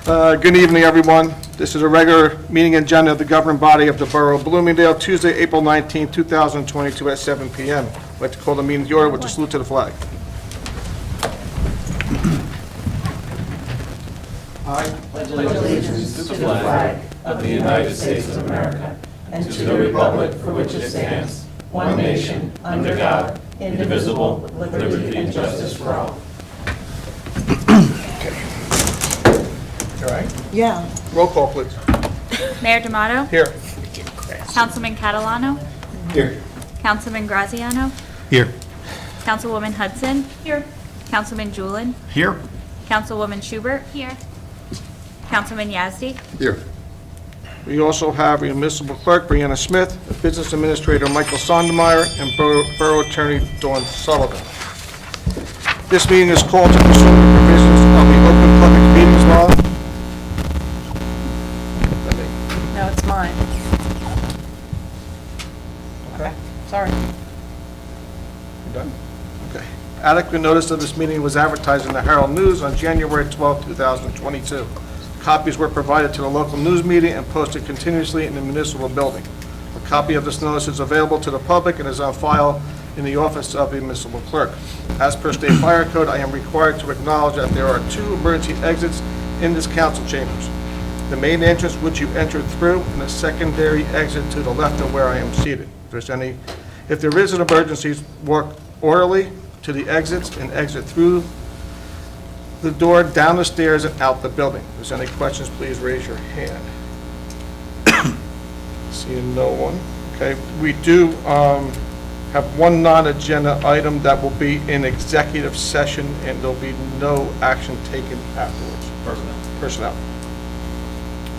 Good evening, everyone. This is a regular meeting agenda of the governing body of the Borough of Bloomingdale, Tuesday, April 19, 2022 at 7 p.m. I'd like to call the meeting to order with a salute to the flag. I pledge allegiance to the flag of the United States of America and to the republic for which it stands, one nation, under God, indivisible, with liberty and justice for all. All right. Yeah. Roll call, please. Mayor D'Amato? Here. Councilman Catalano? Here. Councilman Graziano? Here. Councilwoman Hudson? Here. Councilman Julin? Here. Councilwoman Schubert? Here. Councilman Yazdi? Here. We also have a municipal clerk, Brianna Smith, a business administrator, Michael Sondermeyer, and Borough Attorney, Dawn Sullivan. This meeting is called to pursue the provisions of the Open Public Meetings Law. No, it's mine. Okay. Sorry. You done? Okay. Adequate notice of this meeting was advertised in the Herald News on January 12, 2022. Copies were provided to the local news media and posted continuously in the municipal building. A copy of this notice is available to the public and is on file in the office of the municipal clerk. As per state fire code, I am required to acknowledge that there are 2 emergency exits in this council chambers. The main entrance which you entered through and a secondary exit to the left of where I am seated. If there is an emergency, walk orderly to the exits and exit through the door, down the stairs, and out the building. If there's any questions, please raise your hand. Seeing no one. Okay, we do have one non-agenda item that will be in executive session, and there'll be no action taken afterwards. Personnel.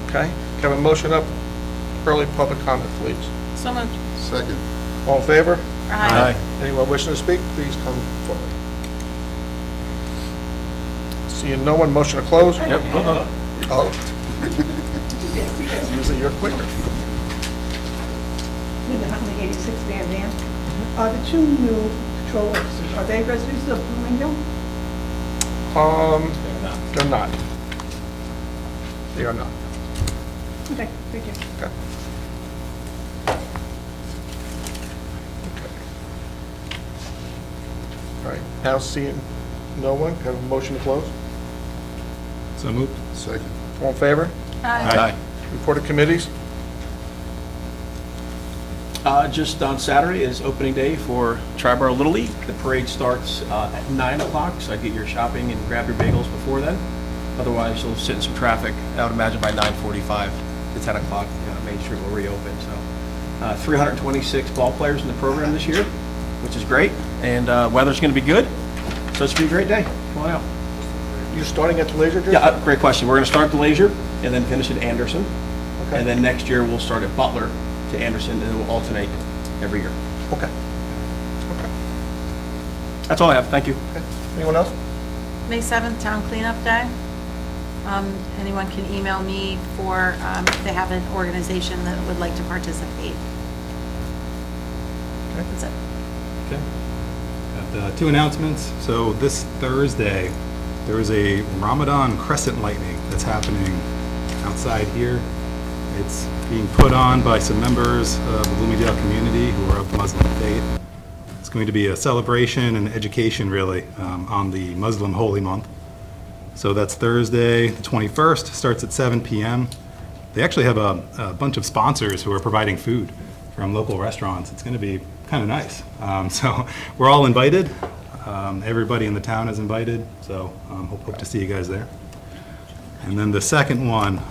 Okay, can I have a motion up? Early public comment, please. So moved. Second. All in favor? Aye. Anyone wishing to speak, please come forward. Seeing no one, motion to close? Yep. Oh. Usually you're quicker. In the 186 Van Dam. Are the 2 new patrol officers, are they residents of Bloomingdale? They're not. They are not. Okay, thank you. Okay. All right, now seeing no one, can I have a motion to close? So moved. Second. All in favor? Aye. Report of committees? Just on Saturday is opening day for Triborough Little League. The parade starts at 9 o'clock, so I'd get your shopping and grab your bagels before then. Otherwise, you'll sit in some traffic. I would imagine by 9:45 to 10 o'clock, Main Street will reopen. So 326 ball players in the program this year, which is great. And weather's going to be good, so it's going to be a great day. Come on out. You're starting at the laser, Jersey? Yeah, great question. We're going to start at the Leisure and then finish at Anderson. Okay. And then next year, we'll start at Butler to Anderson, and then we'll alternate every year. Okay. Okay. That's all I have. Thank you. Okay. Anyone else? May 7th, Town Cleanup Day. Anyone can email me for, if they have an organization that would like to participate. Okay. That's it. Okay. Got 2 announcements. So this Thursday, there is a Ramadan crescent lightning that's happening outside here. It's being put on by some members of the Bloomingdale community who are of Muslim faith. It's going to be a celebration and education, really, on the Muslim holy month. So that's Thursday, the 21st, starts at 7 p.m. They actually have a bunch of sponsors who are providing food from local restaurants. It's going to be kind of nice. So we're all invited. Everybody in the town is invited, so hope to see you guys there. And then the second one,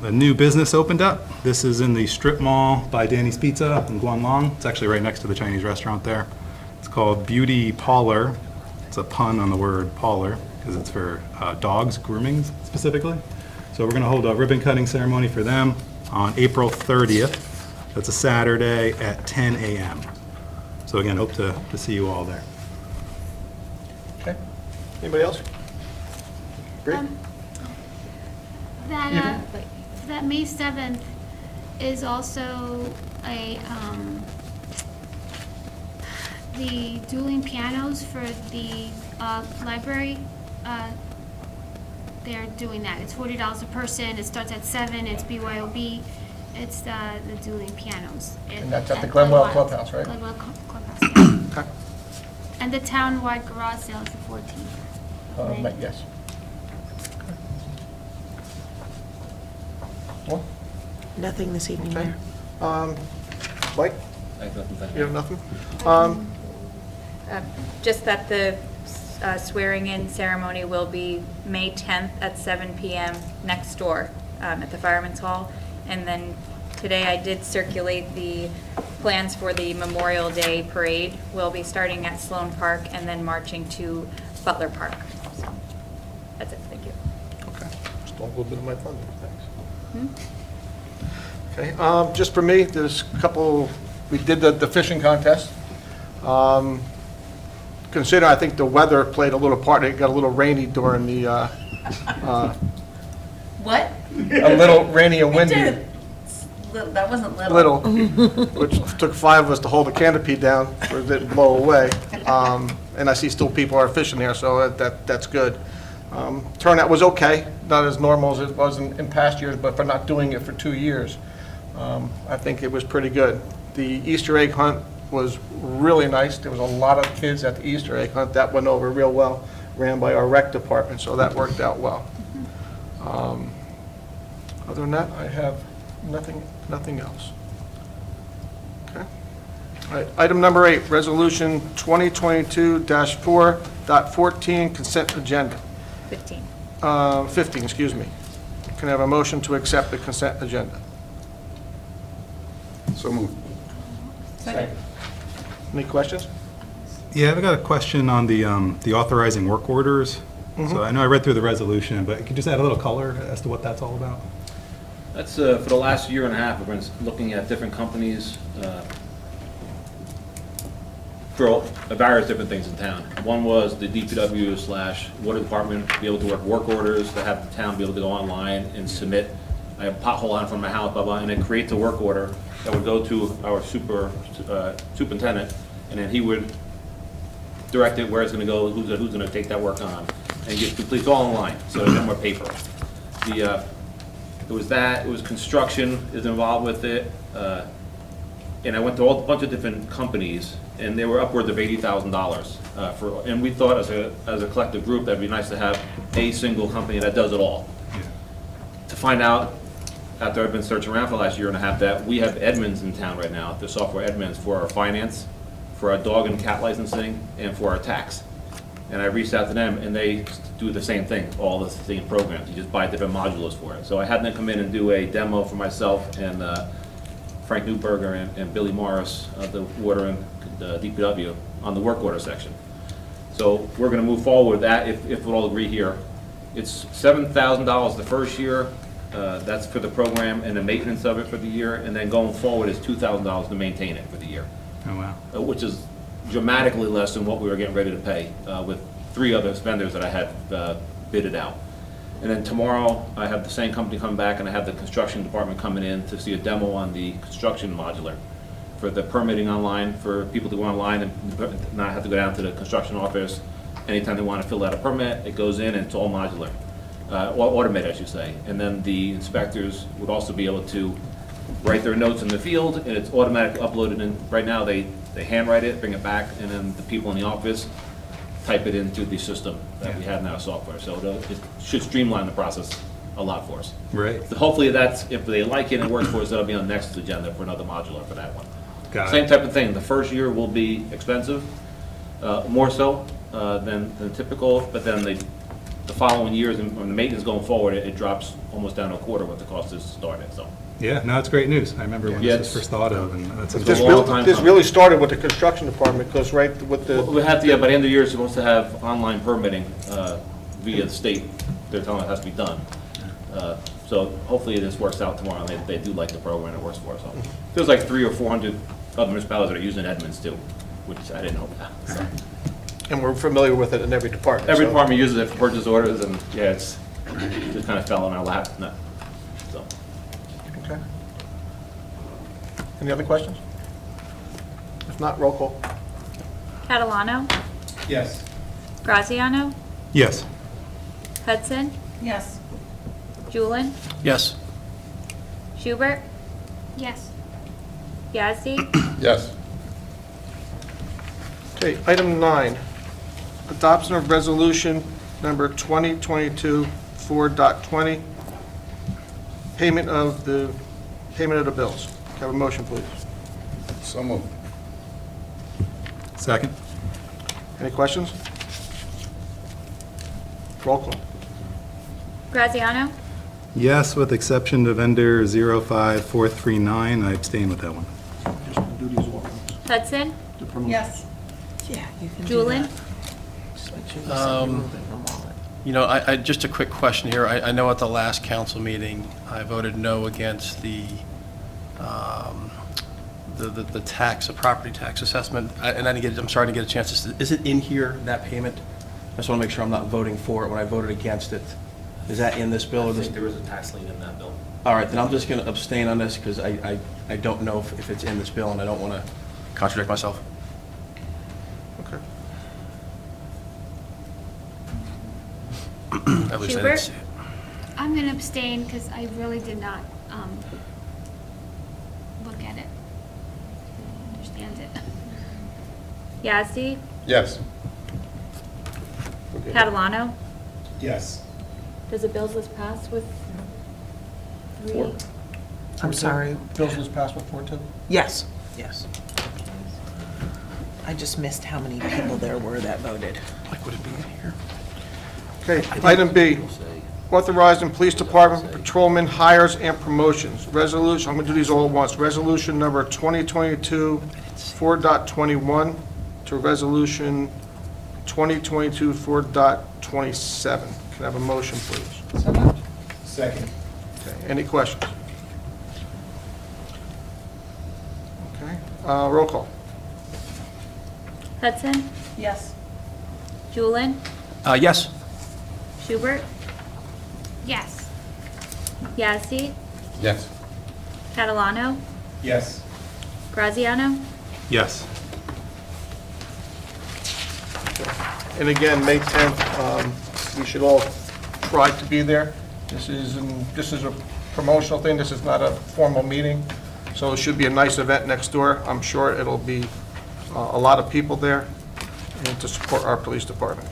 a new business opened up. This is in the strip mall by Danny's Pizza in Guanlong. It's actually right next to the Chinese restaurant there. It's called Beauty Parlor. It's a pun on the word parlor because it's for dogs grooming specifically. So we're going to hold a ribbon cutting ceremony for them on April 30th. That's a Saturday at 10 a.m. So again, hope to see you all there. Okay. Anybody else? Great. That May 7th is also the dueling pianos for the library they're doing that. It's $40 a person. It starts at 7. It's BYOB. It's the dueling pianos. And that's at the Glenwell Glenwild. Clubhouse, right? Glenwell Clubhouse, yeah. Okay. And the town-wide garage sale is the 14th. Right. Yes. Well, Nothing this evening, okay. Mayor. Mike, I have nothing, thank you you. have nothing? Just that the swearing-in ceremony will be May 10th at 7 PM next door at the Fireman's Hall. And then today I did circulate the plans for the Memorial Day Parade. We'll be starting at Sloan Park and then marching to Butler Park. So that's it, thank you. Okay. Stole a little bit of my thunder, thanks. Okay, just for me, there's a couple, we did the fishing contest. Consider, I think the weather played a little part, it got a little rainy during the, What? a little rainy and windy. That wasn't little. Little, which took 5 of us to hold the canopy down, so it didn't blow away. And I see still people are fishing there, so that's good. Turnout was okay, not as normal as it was in past years, but for not doing it for 2 years, I think it was pretty good. The Easter egg hunt was really nice. There was a lot of kids at the Easter egg hunt. That went over real well, ran by our rec department, so that worked out well. Other than that, I have nothing else. Okay. All right, item number 8, resolution 2022-4.14, consent agenda. 15. 15, excuse me. Can I have a motion to accept the consent agenda? So moved. Any questions? Yeah, I've got a question on the authorizing work orders. So I know I read through the resolution, but could you just add a little color as to what that's all about? That's, for the last year and a half, I've been looking at different companies for various different things in town. One was the DPW/water department be able to work orders, to have the town be able to go online and submit. I have a pothole out in front of my house, blah, blah, and it creates a work order that would go to our superintendent, and then he would direct it where it's gonna go, who's gonna take that work on, and get complete all online, so there's no more paper. It was that, it was construction is involved with it, and I went to a bunch of different companies, and they were upwards of $80,000 for, and we thought as a collective group, that'd be nice to have a single company that does it all. To find out, after I've been searching around for the last year and a half, that we have Edmunds in town right now, the software Edmunds for our finance, for our dog and cat licensing, and for our tax. And I reached out to them, and they do the same thing, all the same programs. You just buy different modules for it. So I had them come in and do a demo for myself and Frank Newberger and Billy Morris of the water and DPW on the work order section. So we're going to move forward with that if we'll all agree here. It's $7,000 the first year. That's for the program and the maintenance of it for the year. And then going forward is $2,000 to maintain it for the year. Oh, wow. Which is dramatically less than what we were getting ready to pay with 3 other vendors that I had bidded out. And then tomorrow, I have the same company come back, and I have the construction department coming in to see a demo on the construction modular for the permitting online, for people to go online and not have to go down to the construction office. Anytime they want to fill out a permit, it goes in and it's all modular, automated, I should say. And then the inspectors would also be able to write their notes in the field, and it's automatically uploaded in. Right now, they handwrite it, bring it back, and then the people in the office type it into the system that we have now, software. So it should streamline the process a lot for us. Right. So hopefully that's, if they like it and it works for us, that'll be on the next agenda for another modular for that one. Got it. Same type of thing. The first year will be expensive, more so than typical, but then the following years, and when the maintenance going forward, it drops almost down to a quarter what the cost is to start it, so. Yeah, no, it's great news. I remember when Yeah, this was first thought of, and that's It's This a long time this coming. really started with the construction department, because right with the, We have to, yeah, by the end of the year, it's supposed to have online permitting via the state. They're telling us it has to be done. So hopefully this works out tomorrow, and they do like the program, it works for us. So there's like 300 or 400 other municipalities that are using Edmunds too, which I didn't know about. So. and we're familiar with it in every department. Every so- department uses it for purchase orders, and yeah, it's just kind of fell in our lap. No. So. Okay. Any other questions? If not, roll call. Catalano, Yes. Graziano, Yes. Hudson, Yes. Julian, Yes. Schubert, Yes. Yazdi, Yes. Okay, item 9, adoption of resolution number 2022 4.20, payment of the bills. Can I have a motion, please? So moved. Second? Any questions? Roll call. Graziano, Yes, with exception to vendor 05439, I abstain with that one. Just do these all at once. Hudson, To promote. Yes. Yeah, you can do Julian, that. Just make sure you send your moving from wallet. You know, just a quick question here. I know at the last council meeting, I voted no against the tax, the property tax assessment. I'm sorry to get a chance to, is it in here, that payment? I just want to make sure I'm not voting for it when I voted against it. Is that in this bill or this? there is a tax lien in that bill. All right, then I'm just going to abstain on this because I don't know if it's in this bill and I don't want to contradict myself. Okay. At least I Schubert? didn't see it. I'm gonna abstain because I really did not, look at it. Understand it. Yazdi, Yes. Okay. Catalano. Yes. Does the bills list pass with 3? I'm sorry. Bills was passed with 4-2? Yes, yes. I just missed how many people there were that voted. Like, would it be in here? Okay, item B, authorizing police department patrolman hires and promotions. Resolution, I'm going to do these all at once. Resolution number 2022 4.21 to resolution 2022 4.27. Can I have a motion, please? Second. Okay, any questions? Okay, roll call. Hudson, Yes. Julian, Yes. Schubert, Yes. Yazdi, Yes. Catalano, Yes. Graziano. Yes. And again, May 10th, we should all try to be there. This is a promotional thing, this is not a formal meeting, so it should be a nice event next door. I'm sure it'll be a lot of people there, and to support our police department.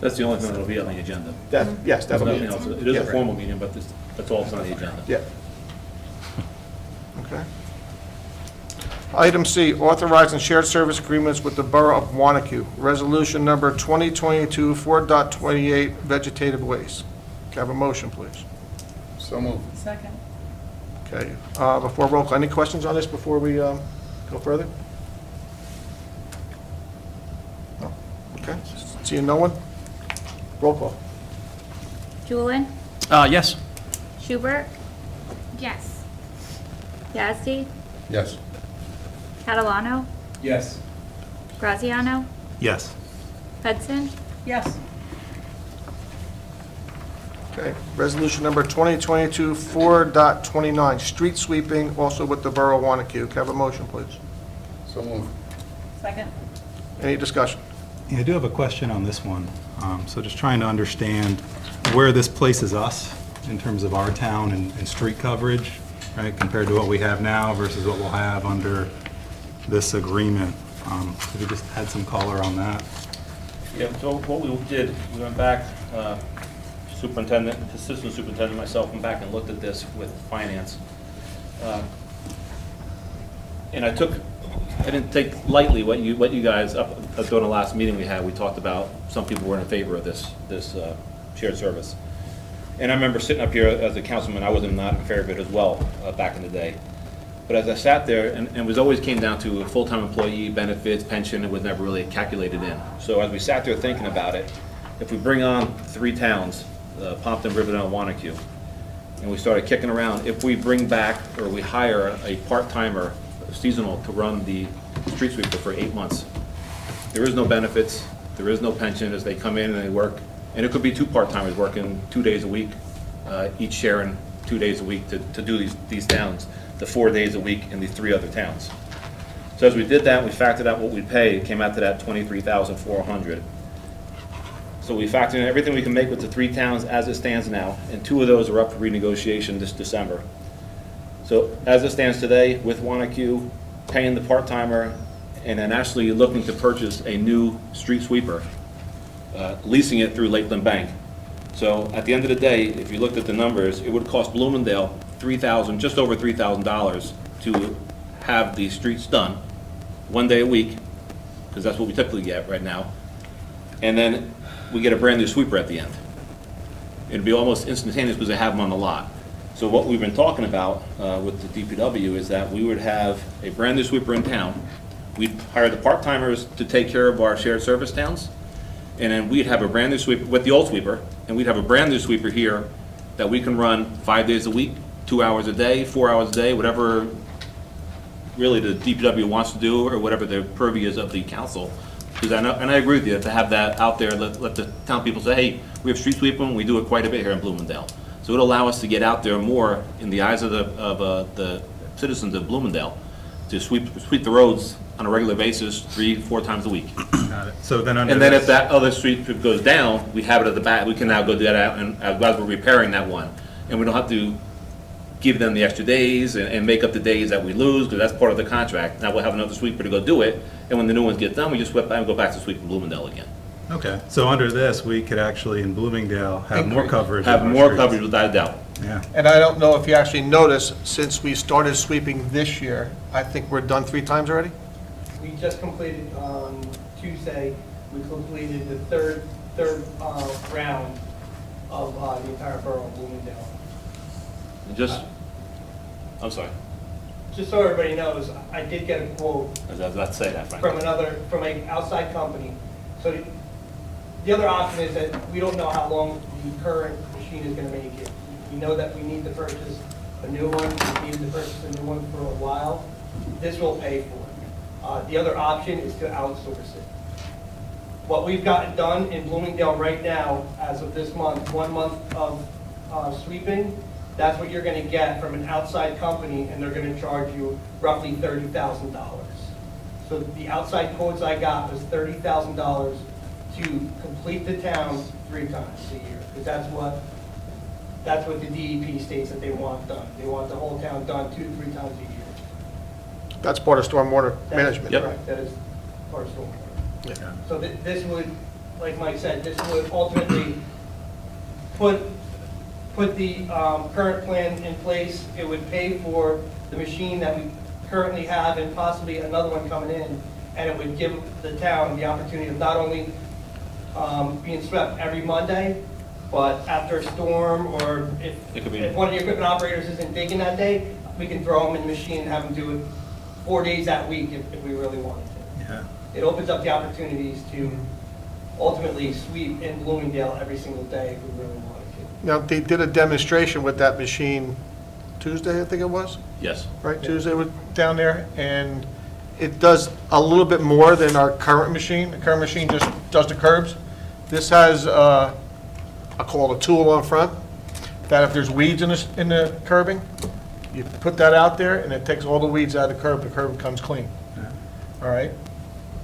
That's the only thing that'll be on the agenda. Yes, There's that'll be. nothing else. It is a Yeah. formal meeting, but that's all that's on the agenda. Yeah. Okay. Item C, authorizing shared service agreements with the Borough of Wanacue. Resolution number 2022 4.28, vegetative waste. Can I have a motion, please? So moved. Second. Okay, before roll call, any questions on this before we go further? No? Okay, seeing no one? Roll call. Julian, Yes. Schubert, Yes. Yazdi, Yes. Catalano, Yes. Graziano, Yes. Hudson, Yes. Okay, resolution number 2022 4.29, street sweeping, also with the Borough of Wanacue. Can I have a motion, please? So moved. Second. Any discussion? Yeah, I do have a question on this one. So just trying to understand where this places us in terms of our town and street coverage, right, compared to what we have now versus what we'll have under this agreement. Could you just add some color on that? Yeah, so what we did, we went back, superintendent, assistant superintendent, myself, went back and looked at this with finance. And I didn't take lightly what you guys, up during the last meeting we had, we talked about, some people were in favor of this shared service. And I remember sitting up here as a councilman, I wasn't not in favor of it as well, back in the day. But as I sat there, and it was always came down to a full-time employee, benefits, pension, it was never really calculated in. So as we sat there thinking about it, if we bring on 3 towns, Pompton, Riverdale, and Wanacue, and we started kicking around, if we bring back, or we hire a part-timer, seasonal, to run the street sweeper for 8 months, there is no benefits, there is no pension as they come in and they work, and it could be 2 part-timers working 2 days a week, each sharing 2 days a week to do these towns, the 4 days a week in the 3 other towns. So as we did that, we factored out what we'd pay, it came out to that $23,400. So we factored in everything we can make with the 3 towns as it stands now, and 2 of those are up for renegotiation this December. So as it stands today, with Wanacue, paying the part-timer, and then actually looking to purchase a new street sweeper, leasing it through Lakeland Bank. So at the end of the day, if you looked at the numbers, it would cost Bloomingdale just over $3,000 to have the streets done, 1 day a week, because that's what we typically get right now. And then we get a brand-new sweeper at the end. It'd be almost instantaneous because they have them on the lot. So what we've been talking about with the DPW is that we would have a brand-new sweeper in town. We'd hire the part-timers to take care of our shared service towns, and then we'd have a brand-new sweeper with the old sweeper, and we'd have a brand-new sweeper here that we can run 5 days a week, 2 hours a day, 4 hours a day, whatever really the DPW wants to do, or whatever the purview is of the council. Because I know, and I agree with you, to have that out there, let the town people say, hey, we have street sweeping, we do it quite a bit here in Bloomingdale. So it'll allow us to get out there more in the eyes of the citizens of Bloomingdale, to sweep the roads on a regular basis, 3-4 times a week. Got it. So then under And then this- if that other street sweep goes down, we have it at the back, we can now go do that out, and as we're repairing that one. And we don't have to give them the extra days and make up the days that we lose, because that's part of the contract. Now we'll have another sweeper to go do it, and when the new ones get done, we just sweep back and go back to sweeping Bloomingdale again. Okay, so under this, we could actually, in Bloomingdale, have more coverage. Have of our more streets. coverage without a doubt. Yeah. And I don't know if you actually noticed, since we started sweeping this year, I think we're done 3 times already? We just completed on Tuesday, we completed the third round of the entire borough of Bloomingdale. I'm sorry, Just so everybody knows, I did get a quote I was about to say that, Frank. from an outside company. So the other option is that we don't know how long the current machine is gonna make it. We know that we need to purchase a new one, we needed to purchase a new one for a while. This will pay for it. The other option is to outsource it. What we've gotten done in Bloomingdale right now, as of this month, 1 month of sweeping, that's what you're gonna get from an outside company, and they're gonna charge you roughly $30,000. So the outside quotes I got was $30,000 to complete the town 3 times a year, because that's what the DEP states that they want done. They want the whole town done 2 to 3 times a year. That's part of stormwater That's management. correct, that is part of stormwater. Yeah. So this would, like Mike said, this would ultimately put the current plan in place. It would pay for the machine that we currently have and possibly another one coming in, and it would give the town the opportunity of not only being swept every Monday, but after a storm, or if one of the equipment operators isn't digging that day, we can throw them in the machine and have them do it 4 days that week if we really wanted to. Yeah. It opens up the opportunities to ultimately sweep in Bloomingdale every single day if we really wanted to. Now, they did a demonstration with that machine Tuesday, I think it was, Yes. right? Tuesday was down there, and it does a little bit more than our current machine. The current machine just does the curbs. This has, I call it a tool on front, that if there's weeds in the curbing, you put that out there, and it takes all the weeds out of the curb becomes clean. All right?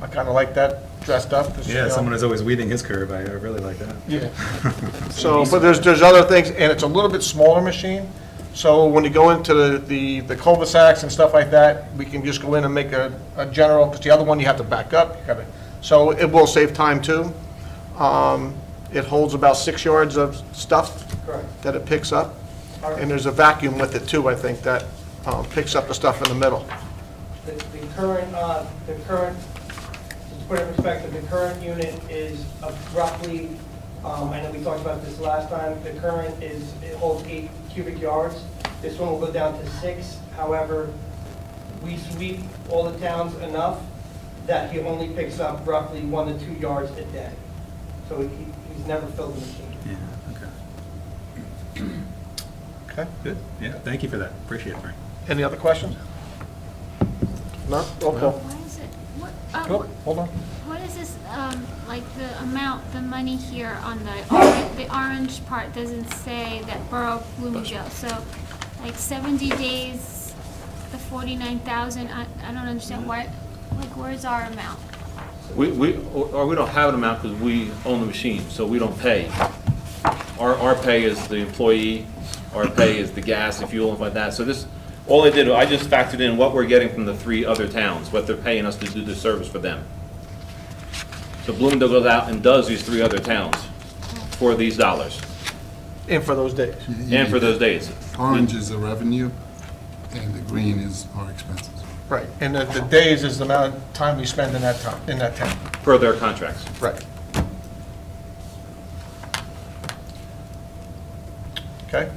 I kind of like that dressed up. you Yeah, know. someone is always weeding his curb. I really like that. Yeah. So, but there's other things, and it's a little bit smaller machine, so when you go into the cul-de-sacs and stuff like that, we can just go in and make a general, because the other one you have to back up, so it will save time too. It holds about 6 yards of stuff Correct. that it picks up, and there's a vacuum with it too, I think, that picks up the stuff in the middle. The current, to put it in perspective, the current unit is roughly, I know we talked about this last time, the current it holds 8 cubic yards. This one will go down to 6. However, we sweep all the towns enough that he only picks up roughly 1 to 2 yards a day. So he's never filled the machine. Yeah, okay. Okay? Good. Yeah, thank you for that. Appreciate it, Frank. Any other questions? No? Roll call. Why is it, Oh, hold on. what is this, like the amount, the money here on the orange part doesn't say that Borough of Bloomingdale, so like 70 days, the 49,000, I don't understand why, like where's our amount? So Or we don't have an amount because we own the machine, so we don't pay. Our pay is the employee, our pay is the gas, the fuel, and like that. So this, all I did, I just factored in what we're getting from the 3 other towns, what they're paying us to do the service for them. So Bloomingdale goes out and does these 3 other towns for these dollars, And for those days. and for those days. Orange is the revenue, and the green is our expenses. Right, and the days is the amount of time we spend in that town. Per their contracts. Right. Okay?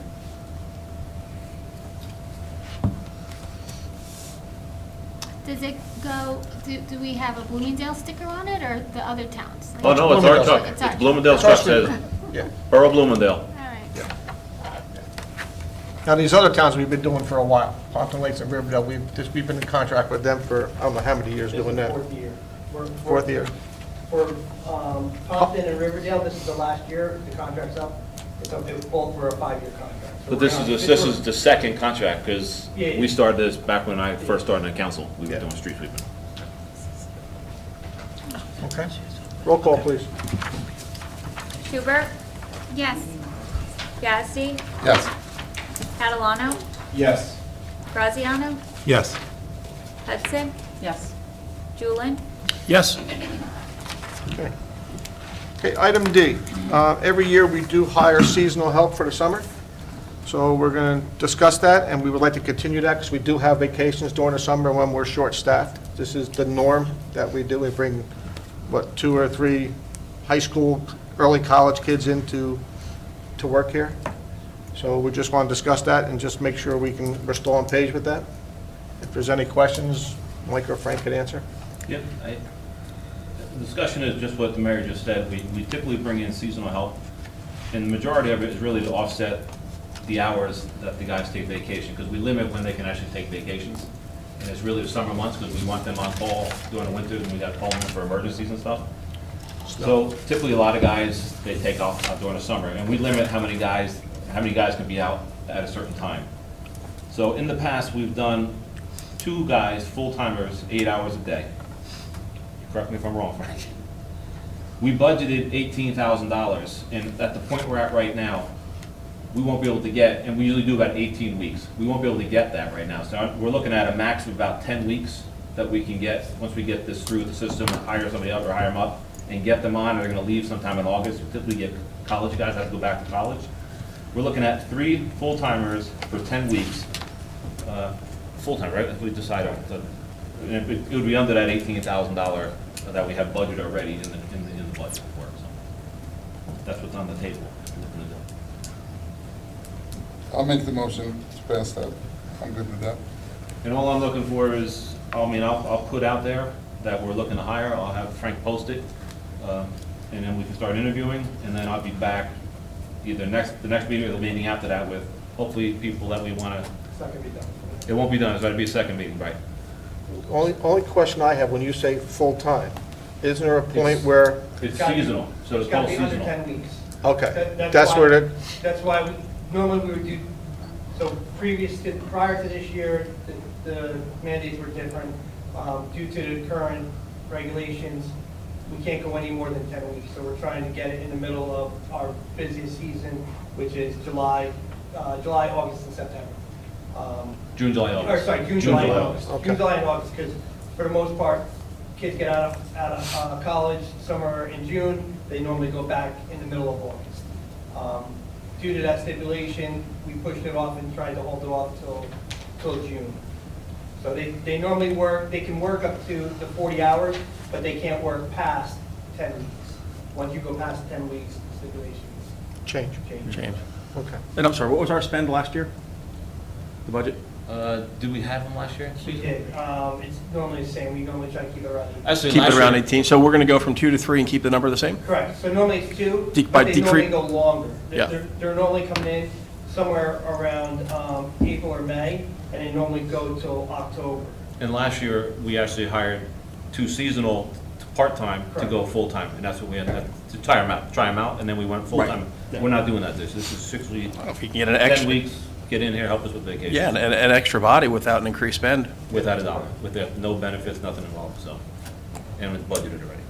Does it go, do we have a Bloomingdale sticker on it or the other towns? Like- Oh, no, it's our Bloomingdale. truck. It's our It's Bloomingdale's truck. truck, says Yeah. Borough Bloomingdale. All right. Now, these other towns we've been doing for a while, Pompton Lakes and Riverdale, we've been in contract with them for, I don't know how many years This is doing the that. 4th year. Fourth year. For Pompton and Riverdale, this is the last year, the contract's up. It's up, it's both for a 5-year contract. So But we're this on- is the second contract, because Yeah, yeah. we started this back when I first started in council. We were Yeah. doing street sweeping. Okay? Roll call, please. Schubert, Yes. Yazdi, Yes. Catalano, Yes. Graziano, Yes. Hudson, Yes. Julian. Yes. Okay, item D. Every year, we do hire seasonal help for the summer. So we're going to discuss that, and we would like to continue that because we do have vacations during the summer when we're short-staffed. This is the norm that we do. We bring, 2 or 3 high school, early college kids in to work here. So we just want to discuss that and just make sure we're still on page with that. If there's any questions, Mike or Frank could answer. Yep. The discussion is just what the mayor just said. We typically bring in seasonal help, and the majority of it is really to offset the hours that the guys take vacation, because we limit when they can actually take vacations. And it's really the summer months, because we want them on call during the winter, and we got call them for emergencies and stuff. So typically, a lot of guys, they take off during the summer, and we limit how many guys can be out at a certain time. So in the past, we've done 2 guys, full-timers, 8 hours a day. Correct me if I'm wrong, Frank. We budgeted $18,000, and at the point we're at right now, we won't be able to get, and we usually do about 18 weeks. We won't be able to get that right now. So we're looking at a max of about 10 weeks that we can get, once we get this through the system and hire somebody up or hire them up and get them on. They're gonna leave sometime in August. We typically get college guys that have to go back to college. We're looking at 3 full-timers for 10 weeks. Full-time, right, if we decide on. So, and it would be under that $18,000 that we have budgeted already in the budget for it. So that's what's on the table. I'll make the motion to pass that. I'm good with that. And all I'm looking for is, I'll put out there that we're looking to hire. I'll have Frank post it, and then we can start interviewing, and then I'll be back either the next meeting or the meeting after that with hopefully people that we want to. It's not gonna be done. It won't be done, it's got to be a second meeting, right? Only question I have, when you say full-time, isn't there a point where, It's gotta be- seasonal, so it's It's gotta called be under seasonal. 10 weeks. okay, That's that's why- where the, That's why normally we would do, so prior to this year, the mandates were different. Due to the current regulations, we can't go any more than 10 weeks. So we're trying to get it in the middle of our busiest season, which is July, August, and September. June, July, Or, August. sorry, June, July, and August. June, July, and August, because for the most part, kids get out of college somewhere in June, they normally go back in the middle of August. Due to that stipulation, we pushed it off and tried to hold it off till June. So they normally they can work up to the 40 hours, but they can't work past 10 weeks. Once you go past 10 weeks, the stipulations change. Change. Okay. And I'm sorry, what was our spend last year? The budget? Did we have them last year? We did. It's normally the same. We normally try to keep it around. Actually, Keep it last around year- 18, so we're going to go from 2 to 3 and keep the number the same? Correct. So normally it's 2, By but they normally decrease- go longer. Yeah. They're normally coming in somewhere around April or May, and they normally go till October. And last year, we actually hired 2 seasonal part-time to go full-time, and that's what we had to try them out, and then we went full-time. Right. Yeah. We're not doing that this is 6 weeks, If you can get an 10 extra, weeks, get in here, help us with vacation. yeah, and an extra body without an increased spend. Without a dollar, with no benefits, nothing involved, so, and it's budgeted already.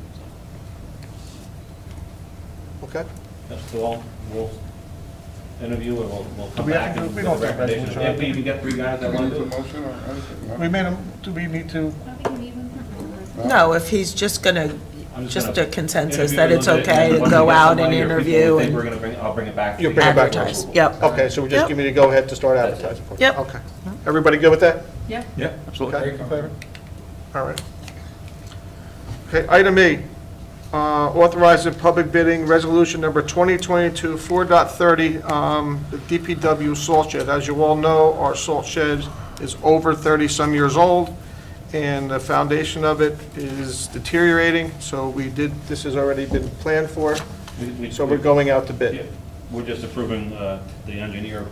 Okay? That's all. We'll interview and we'll come We have back to do- and we with don't the take recommendations. resolution. If we even get 3 guys that Do we want need to a do it. motion or anything? No? We made them, do we need to? I don't think we even. No, if he's just gonna, I'm just gonna a consensus interview that a it's little bit, okay and to once go we get out and somebody or people interview we think we're and gonna bring, I'll bring it back. to You'll you. bring it back to us. advertise. Yep. Okay, so we're just Yep. giving you the go-ahead to start advertising. for it. Yep. Okay. Everybody good with that? Yeah, absolutely. Okay, in favor? All right. Okay, item E, authorizing public bidding, resolution number 2022 4.30, the DPW salt shed. As you all know, our salt shed is over 30-some years old, and the foundation of it is deteriorating, so this has already been planned for, so we're going out to Yeah, bid. we're just approving the engineer,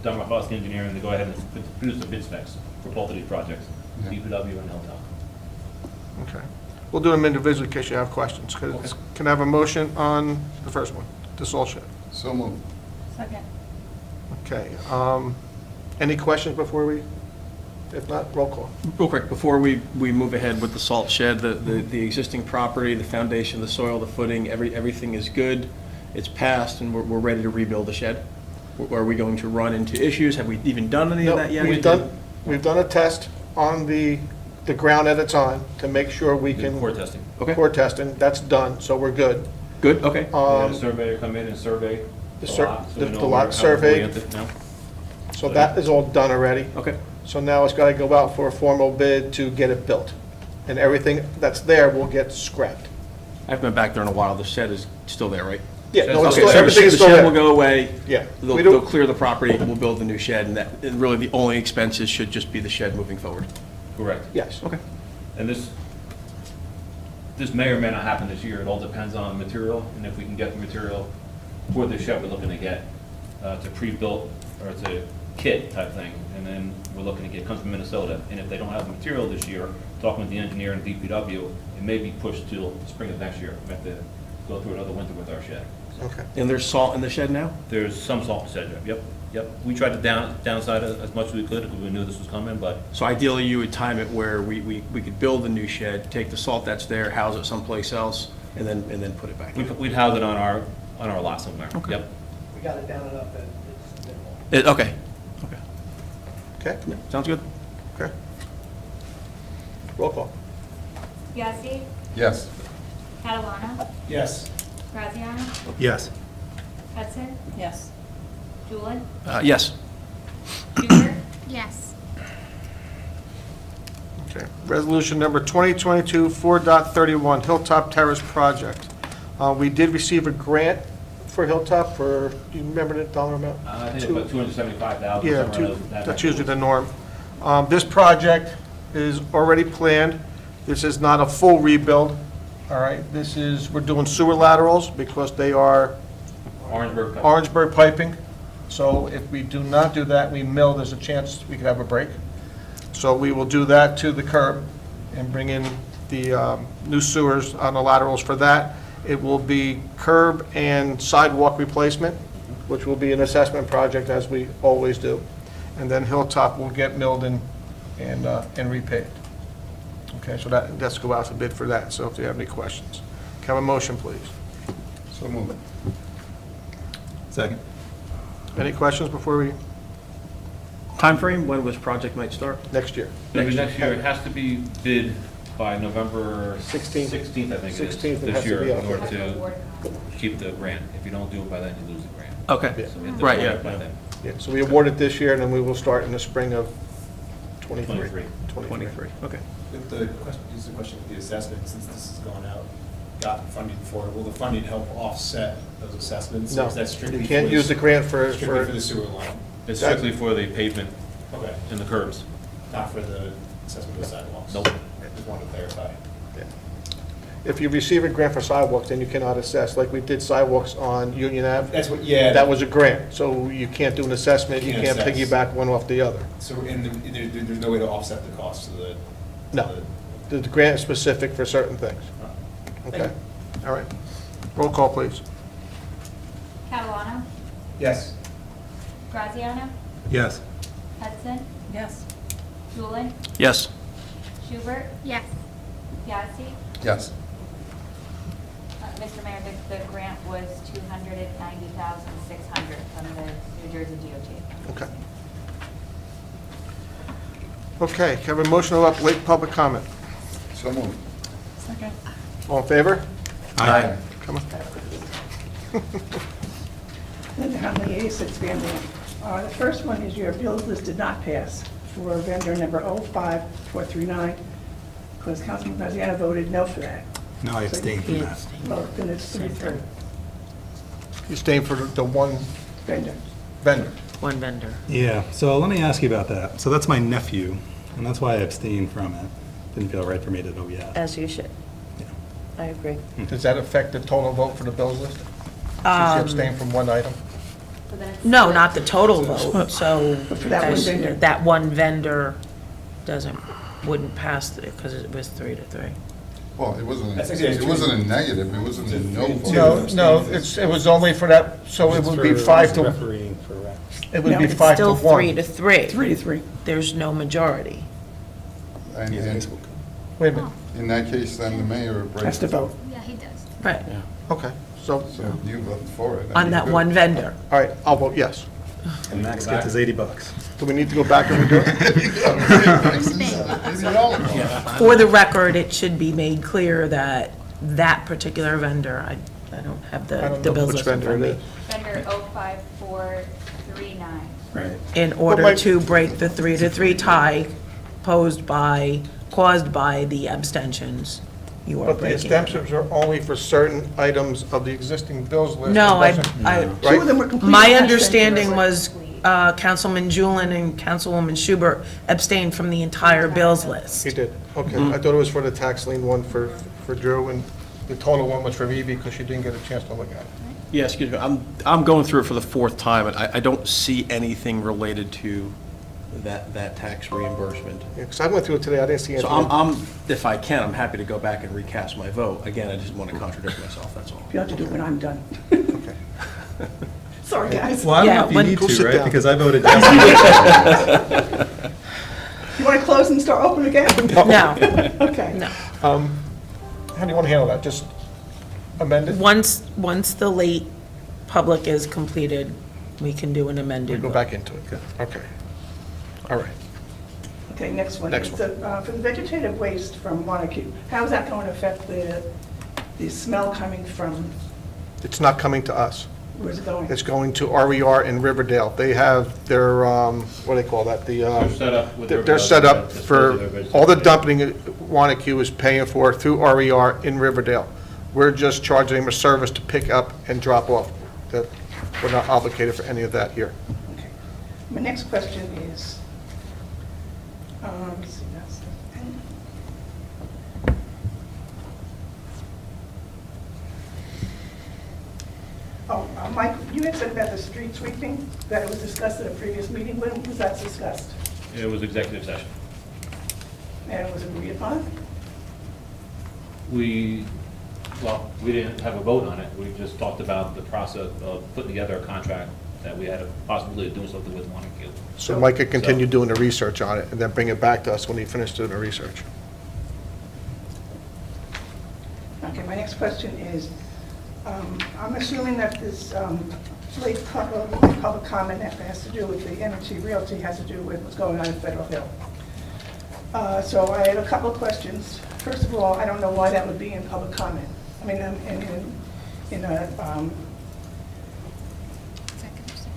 Demorowski Engineering, to go ahead and produce the bid specs for both of these projects, Yeah. DPW and Hilltop. Okay. We'll do them individually in case you have questions. Can I have a motion on the first one, the salt shed? So moved. Second. Okay, any questions before we, if not, roll call. Real quick, before we move ahead with the salt shed, the existing property, the foundation, the soil, the footing, everything is good. It's passed, and we're ready to rebuild the shed. Are we going to run into issues? Have we even done any of that yet? We've done a test on the ground that it's on to make sure we can. Core testing. Okay. Core testing, that's done, so we're good. Good, okay. We had a surveyor come in and survey the the sur- lot. so the- we know the lot how it's surveyed. oriented now. So that is all done already. Okay. So now it's got to go out for a formal bid to get it built. And everything that's there will get scrapped. I haven't been back there in a while. The shed is still there, right? Yeah, no, it's Okay, still, so everything is the still shed will there. go away. Yeah. They'll We don't- they'll clear the property, we'll build the new shed, and that, and really the only expenses should just be the shed moving forward. Correct. Yes. Okay. And this may or may not happen this year. It all depends on material, and if we can get the material for the shed we're looking to get, it's a pre-built, or it's a kit type thing, and then we're looking to get, comes from Minnesota. And if they don't have the material this year, talking with the engineer and DPW, it may be pushed till the spring of next year. We have to go through another winter with our shed. Okay. And there's salt in the shed now? There's some salt in the shed, yep. We tried to downside it as much as we could, because we knew this was coming, but So ideally, you would time it where we could build a new shed, take the salt that's there, house it someplace else, and then put it back in. we'd house it on our lot somewhere. Okay. Yep. We got it down enough that it's minimal. Okay. Okay, Yeah, sounds good. okay. Roll call. Yazdi, Yes. Catalano, Yes. Graziano, Yes. Hudson, Yes. Julie, Yes. Hubert, Yes. Okay. Resolution number 2022 4.31, Hilltop Terrace Project. We did receive a grant for Hilltop for, do you remember the dollar amount? I think it's about 275,000. Yeah, somewhere around that that's usually the norm. This project is already planned. This is not a full rebuild, all right? This is, we're doing sewer laterals because they are Orangeburg. Orangeburg piping. So if we do not do that, we mill, there's a chance we could have a break. So we will do that to the curb and bring in the new sewers on the laterals for that. It will be curb and sidewalk replacement, which will be an assessment project as we always do. And then Hilltop will get milled and repaved. Okay, so that's go out to bid for that, so if you have any questions. Can I have a motion, please? So moved. Second. Any questions before we, Timeframe, when this project might start? next year? Maybe next year, it has to be bid by November 16th. 16th, I think it is, 16th, it has this to year, be in out. order to keep the grant. If you don't do it by then, you lose the grant. Okay. So we have to Right, do yeah. it by then. Yeah, so we award it this year, and then we will start in the spring of 23. 23. 23, okay. If the question, just a question with the assessment, since this has gone out, gotten funding for it, will the funding help offset those assessments? Or No, is that strictly you can't for use the grant Strictly for the sewer line? It's strictly for the pavement Okay, and the curbs. not for the assessment of the sidewalks? Nope. Just wanted to clarify. Yeah. If you receive a grant for sidewalks, then you cannot assess, like we did sidewalks on Union Ave. That's what, yeah. That was a grant, so you can't do an assessment, you Can't can't assess. piggyback one off the other. So, and there's no way to offset the cost of the? No. The grant is specific for certain things. Okay, all right. Roll call, please. Catalano, Yes. Graziano, Yes. Hudson, Yes. Julie, Yes. Schubert, Yes. Yazdi, Yes. Mr. Mayor, the grant was $290,600 from the New Jersey DOT. Okay. Okay, can I have a motion to allow late public comment? So moved. Second. All in favor? Aye. Come on. Linda Hunley, 86 Van Dam. The first one is your bills list did not pass for vendor number 05439, because Councilman Graziano voted no for that. No, I abstained from that. Well, then it's 3-3, You staying for the one vendor. vendor? One vendor. Yeah, so let me ask you about that. So that's my nephew, and that's why I abstained from it. Didn't feel right for me to vote yes. As you should. Yeah. I agree. Does that affect the total vote for the bills list? Since you abstain from one item? So then it's No, split. not the total vote, so But for that one as- vendor. that one vendor wouldn't pass because it was 3-3. Well, it wasn't, That's actually- it wasn't a negative, it wasn't a no vote. No, it was only for that, so it would be 5 to, Refereeing for rec. it would No, be it's 5 to Still 1. 3-3. 3-3. There's no majority. And Wait a minute, in that case, then the mayor breaks. Has to vote. Yeah, he does. Right. okay, so, So you voted for it. On that one vendor. all right, I'll vote yes. And Max gets his $80. Do we need to go back and redo it? For the record, it should be made clear that that particular vendor, I don't have I don't the know bills which list in vendor front it of me. is. Vendor 05439. Right. In my- order to break the 3-3 tie caused by the abstentions, you are But the breaking. exemptions are only for certain items of the existing bills list. No, It doesn't- Two of Right? them were completely. My absent. understanding was Councilman Julin and Councilwoman Schubert abstained from the entire bills list. He did, okay. I thought it was for the tax lien one for Drew, and the total one was for Evie because she didn't get a chance to look at it. Yeah, excuse me, I'm going through it for the fourth time, and I don't see anything related to that tax reimbursement. Because I went through it today, I didn't see So anything. if I can, I'm happy to go back and recast my vote. Again, I just want to contradict myself, that's all. You have to do it when I'm done. Okay. Sorry, guys. Well, I don't Yeah, know if you when- need Go to, sit right? down. Because I voted yes. You want to close and start open again? No, Okay. no. How do you want to handle that? Just amend it? Once the late public is completed, we can do an We amended go vote. back into it? Okay. All right. Okay, next one. Next It's, for the vegetative waste from Montague, how is that going to affect the smell coming from, It's not coming to us. where's it going? It's going to RER in Riverdale. They have their, what do they call that? They're set up with their. They're set up dispose for, of their vegetables. all the dumping Wanacue is paying for through RER in Riverdale. We're just charging them a service to pick up and drop off. That we're not obligated for any of that here. Okay. My next question is, let's see, that's Mike, you had said about the street sweeping, that it was discussed at a previous meeting. When was that discussed? It was executive session. And it was agreed upon? We didn't have a vote on it. We just talked about the process of putting together a contract that we had a possibility of doing something with Montague. So Mike could continue doing the research on it and then bring it back to us when he finished doing the research. Okay, my next question is, I'm assuming that this late public comment that has to do with the M&T Realty has to do with what's going on in Federal Hill. So I have a couple of questions. First of all, I don't know why that would be in public comment. I mean, in a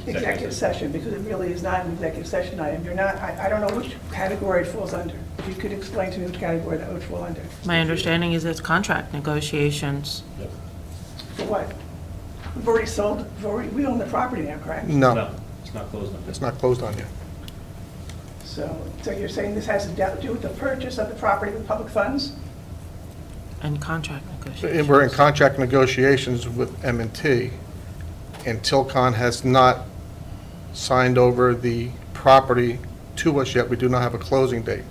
executive session, because it really is not an executive session item. You're not, I don't know which category it falls under. If you could explain to me which category that would fall under. My understanding is it's contract negotiations. For what? We've already sold, we own the property now, correct? No, It's not closed on it's not closed on yet. So you're saying this has to do with the purchase of the property with public funds? And contract And negotiations. we're in contract negotiations with M&T, and Tilcon has not signed over the property to us yet. We do not have a closing date.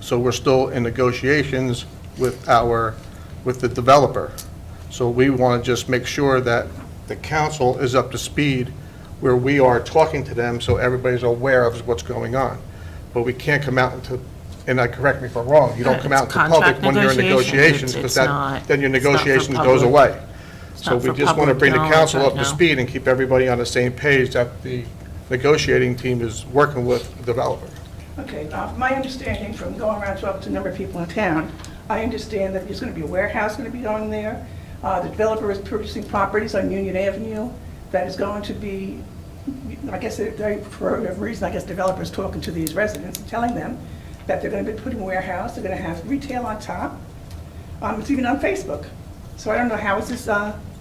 So we're still in negotiations with the developer. So we want to just make sure that the council is up to speed where we are talking to them, so everybody's aware of what's going on. But we can't come out into, and correct me if I'm wrong, you don't come out It's into public contract when you're in negotiations. negotiations, because It's not- then your it's not for negotiation goes public. away. So Not we for just want to public bring the knowledge council right up to now. speed and keep everybody on the same page that the negotiating team is working with the developer. Okay, my understanding from going around talking to a number of people in town, I understand that there's going to be a warehouse going to be going there. The developer is purchasing properties on Union Avenue that is going to be, I guess, for whatever reason, I guess developers talking to these residents and telling them that they're going to be putting a warehouse, they're going to have retail on top. It's even on Facebook. So I don't know, how is this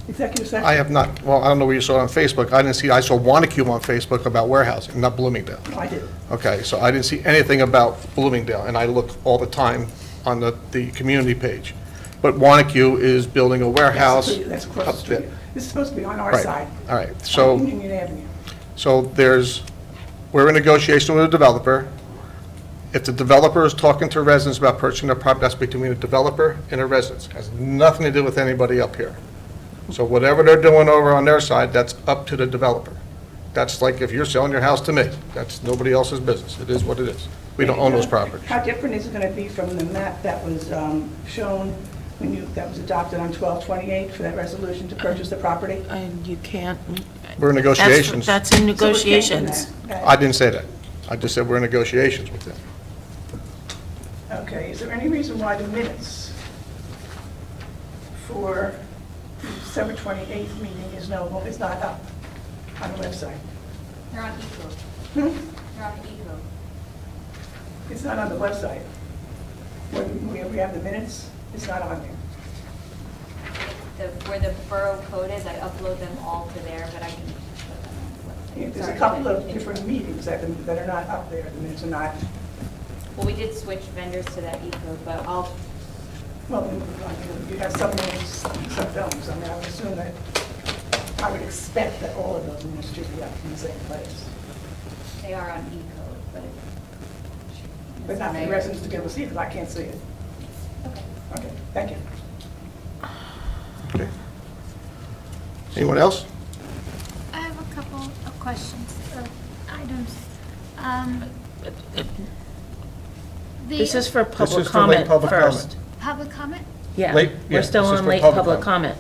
executive session? I have not, well, I don't know where you saw it on Facebook. I didn't see, I saw Wanacue on Facebook about warehousing, not Bloomingdale. No, I did. Okay, so I didn't see anything about Bloomingdale, and I look all the time on the community page. But Wanacue is building a warehouse. That's across the up there. street. This is supposed to be on our Right. side. All right, so, On Union Avenue. so we're in negotiation with the developer. If the developer is talking to residents about purchasing a property, that's between a developer and a residence. Has nothing to do with anybody up here. So whatever they're doing over on their side, that's up to the developer. That's like if you're selling your house to me. That's nobody else's business. It is what it is. We don't own those properties. How different is it going to be from the map that was shown that was adopted on 12/28 for that resolution to purchase the property? And you can't. We're in negotiations. That's in So it came from negotiations. that. I didn't say that. I just said we're in negotiations with them. Okay, is there any reason why the minutes for the December 28th meeting is not up on the website? They're on eCode. They're on eCode. It's not on the website. When we have the minutes, it's not on there. Where the borough code is, I upload them all to there, but I can put them on the website. There's a Sorry, couple of but- different meetings that are not up there, the minutes are not, Well, we did switch vendors to that eCode, but I'll, well, you have some minutes, some films. I mean, I would assume that, I would expect that all of those minutes should be up in the same place. they are on eCode, but. But not for the residents to be able to see it, because I can't see it. Okay. Okay, thank you. Okay. Anyone else? I have a couple of questions, of items. This is for This public is for late comment public comment. first. Public comment? Yeah, Late- yeah, we're still this is on for late public public comment.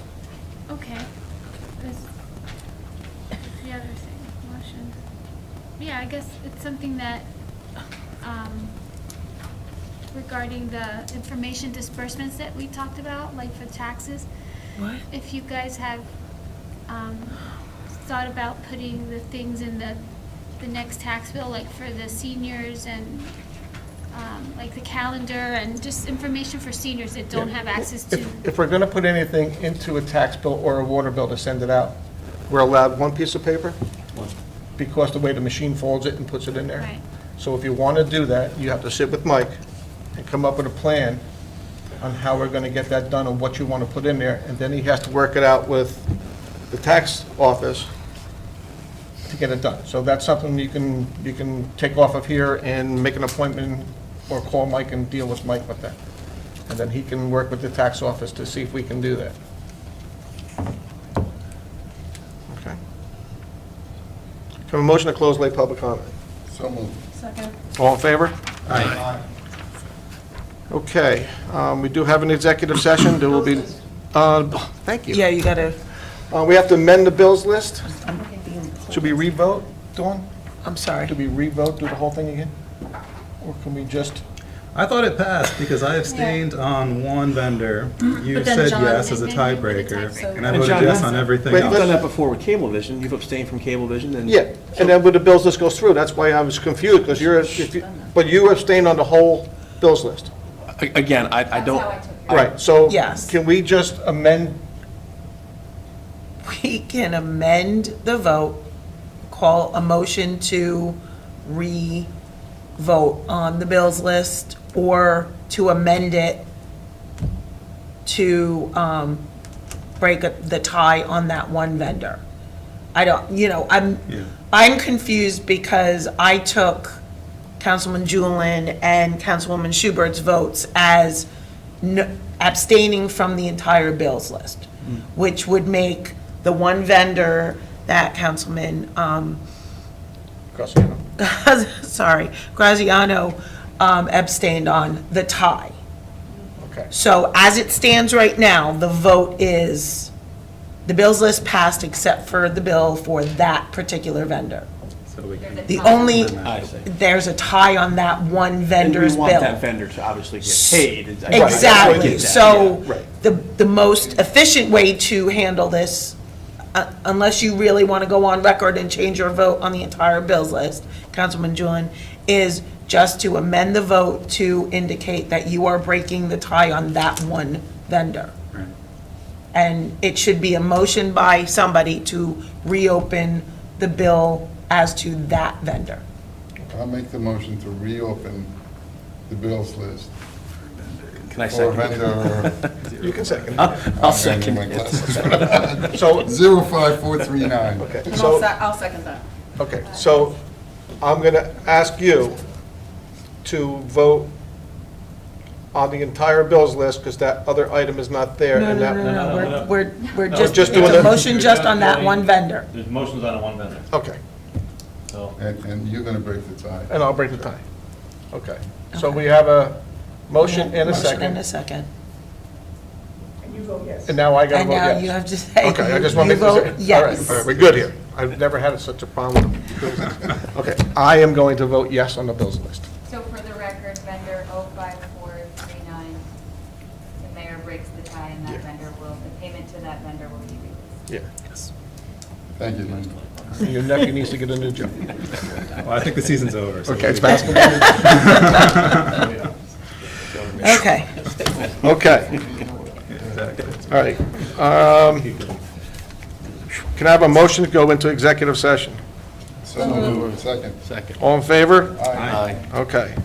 Okay. The other thing, motion. Yeah, I guess it's something that, regarding the information disbursements that we talked about, like for taxes. What? If you guys have, thought about putting the things in the next tax bill, like for the seniors and, like the calendar and just information for seniors that don't have access to. If we're going to put anything into a tax bill or a water bill to send it out, we're allowed one piece of paper because the way the machine folds it and puts it in there. Right. So if you want to do that, you have to sit with Mike and come up with a plan on how we're going to get that done and what you want to put in there, and then he has to work it out with the tax office to get it done. So that's something you can take off of here and make an appointment or call Mike and deal with Mike with that. And then he can work with the tax office to see if we can do that. Okay. Can I have a motion to close late public comment? So moved. All in favor? Okay, we do have an executive session. There will be, thank you. Yeah, you gotta, We have to amend the bills list. Should we re-vote, Dawn? I'm sorry. Do we re-vote, do the whole thing again? Or can we just, I thought it passed because I abstained on one vendor. You But then said John- yes as a And then you did a tiebreaker, tiebreaker. and I And voted John, yes that's- on everything Wait, You've done else. that before with Cablevision. You've abstained from Cablevision and. yeah, and then with the bills list goes through, that's why I was confused, because but you abstained on the whole bills list. Again, I don't. how I took it. Right, so. Yes. Can we just amend, we can amend the vote, call a motion to re-vote on the bills list, or to amend it to break the tie on that one vendor. I don't, I'm confused because I took Councilman Julin and Councilwoman Schubert's votes as abstaining from the entire bills list, which would make the one vendor that Councilman, Graziano? sorry, Graziano abstained on, the tie. Okay. So as it stands right now, the vote is the bills list passed except for the bill for that particular vendor. So we can. The only, I see. there's a tie on that one And vendor's we want bill. that vendor to obviously get paid. I get Exactly. that, So yeah. the most efficient way to handle this, unless you really want to go on record and change your vote on the entire bills list, Councilman Julian, is just to amend the vote to indicate that you are breaking the tie on that one vendor. Right. And it should be a motion by somebody to reopen the bill as to that vendor. I'll make the motion to reopen the bills list Can I for second it? vendor. You can second. I'll second My it. glasses. So, 05439. okay, And so, I'll second that. okay, so I'm going to ask you to vote on the entire bills list, because that other item is not there. No, and no, that- no, no, we're No, just, just it's doing a the- motion just on that one vendor. There's motions on one vendor, Okay, so. And you're going to break the tie. and I'll break the tie. Okay, so we have a motion and a Motion and a second, second. And you vote yes. and now I got to And vote now yes. you have to say, Okay, I just want you to make vote this. All right, yes. all right, we're good here. I've never had such a problem with the bills list. Okay, I am going to vote yes on the bills list. So for the record, vendor 05439, the mayor breaks the tie and Yeah. that vendor will, the payment to that vendor will be released. Yeah. Thank you, Linda. Your nephew needs to get a new job. Well, I think the season's over. So Okay, it's we- basketball. Okay. Okay. All right. Can I have a motion to go into executive session? So moved. Second. Second. All in favor? Aye. Okay.